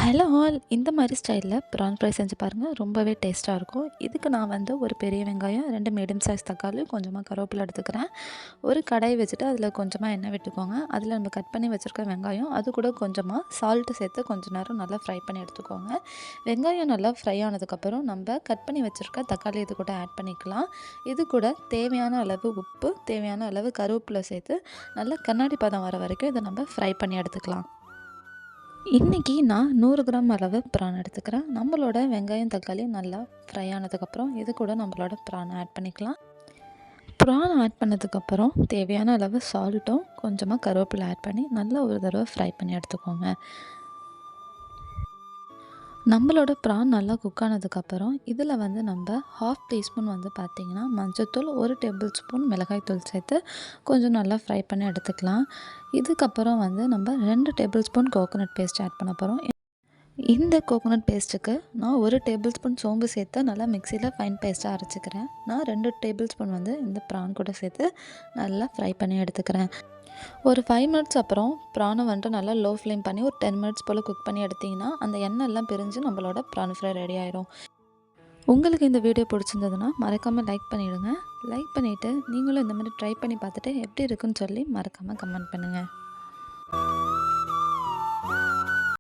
Hello all, இந்த மாதிரி ஸ்டைலில் ப்ரான் ஃப்ரை செஞ்சு பாருங்கள். ரொம்பவே டேஸ்ட்டாக இருக்கும். இதுக்கு நான் வந்து ஒரு பெரிய வெங்காயம், 2 மீடியம் சைஸ் தக்காளி, கொஞ்சமாக கருவேப்பிலை எடுத்துக்கிறேன். ஒரு கடாய் வச்சுட்டு அதில் கொஞ்சமாக எண்ணெய் விட்டுக்கோங்க. அதில் நம்ம கட் பண்ணி வச்சுருக்க வெங்காயம், அது கூட கொஞ்சமாக சால்ட்டு சேர்த்து கொஞ்சம் நேரம் நல்லா ஃப்ரை பண்ணி எடுத்துக்கோங்க. வெங்காயம் நல்லா ஃப்ரை ஆனதுக்கப்புறம் நம்ம கட் பண்ணி வச்சுருக்க தக்காளி இது கூட ஆட் பண்ணிக்கலாம். இது கூட தேவையான அளவு உப்பு, தேவையான அளவு கருவேப்பிலை சேர்த்து நல்லா கண்ணாடி பதம் வர வரைக்கும் இதை நம்ம ஃப்ரை பண்ணி எடுத்துக்கலாம். இன்றைக்கி நான் 100 கிராம் அளவு ப்ரான் எடுத்துக்கிறேன். நம்மளோட வெங்காயம் தக்காளி நல்லா ஃப்ரை ஆனதுக்கப்புறம் இது கூட நம்மளோட ப்ரானை ஆட் பண்ணிக்கலாம். ப்ரான் ஆட் பண்ணதுக்கப்புறம் தேவையான அளவு சால்ட்டும் கொஞ்சமாக கருவேப்பிலை ஆட் பண்ணி நல்லா ஒரு தடவை ஃப்ரை பண்ணி எடுத்துக்கோங்க. நம்மளோட ப்ரான் நல்லா குக் ஆனதுக்கப்புறம் இதில் வந்து நம்ம 1/2 டீஸ்பூன் வந்து பார்த்திங்கன்னா மஞ்சள்தூள், 1 டேபிள் ஸ்பூன் மிளகாய்த்தூள் சேர்த்து கொஞ்சம் நல்லா ஃப்ரை பண்ணி எடுத்துக்கலாம். இதுக்கப்புறம் வந்து நம்ம 2 tablespoon coconut paste add பண்ண போகிறோம். இந்த கோகோனட் பேஸ்ட்டுக்கு நான் 1 டேபிள் ஸ்பூன் சோம்பு சேர்த்து நல்லா மிக்சியில் ஃபைன் பேஸ்ட்டாக அரைச்சிக்கிறேன். நான் 2 டேபிள் ஸ்பூன் வந்து இந்த ப்ரான் கூட சேர்த்து நல்லா ஃப்ரை பண்ணி எடுத்துக்கிறேன். ஒரு 5 மினிட்ஸ் அப்புறம் ப்ரானை வந்துட்டு நல்லா லோ ஃப்ளேம் பண்ணி ஒரு 10 மினிட்ஸ் போல் குக் பண்ணி எடுத்திங்கன்னா அந்த எண்ணெய் எல்லாம் பிரிஞ்சு நம்மளோட ப்ரான் ஃப்ரை ரெடி ஆயிடும். உங்களுக்கு இந்த வீடியோ பிடிச்சிருந்ததுன்னா மறக்காமல் லைக் பண்ணிவிடுங்க. லைக் பண்ணிவிட்டு நீங்களும் இந்த மாதிரி ட்ரை பண்ணி பார்த்துட்டு எப்படி இருக்குன்னு சொல்லி மறக்காமல் கமெண்ட் பண்ணுங்கள்.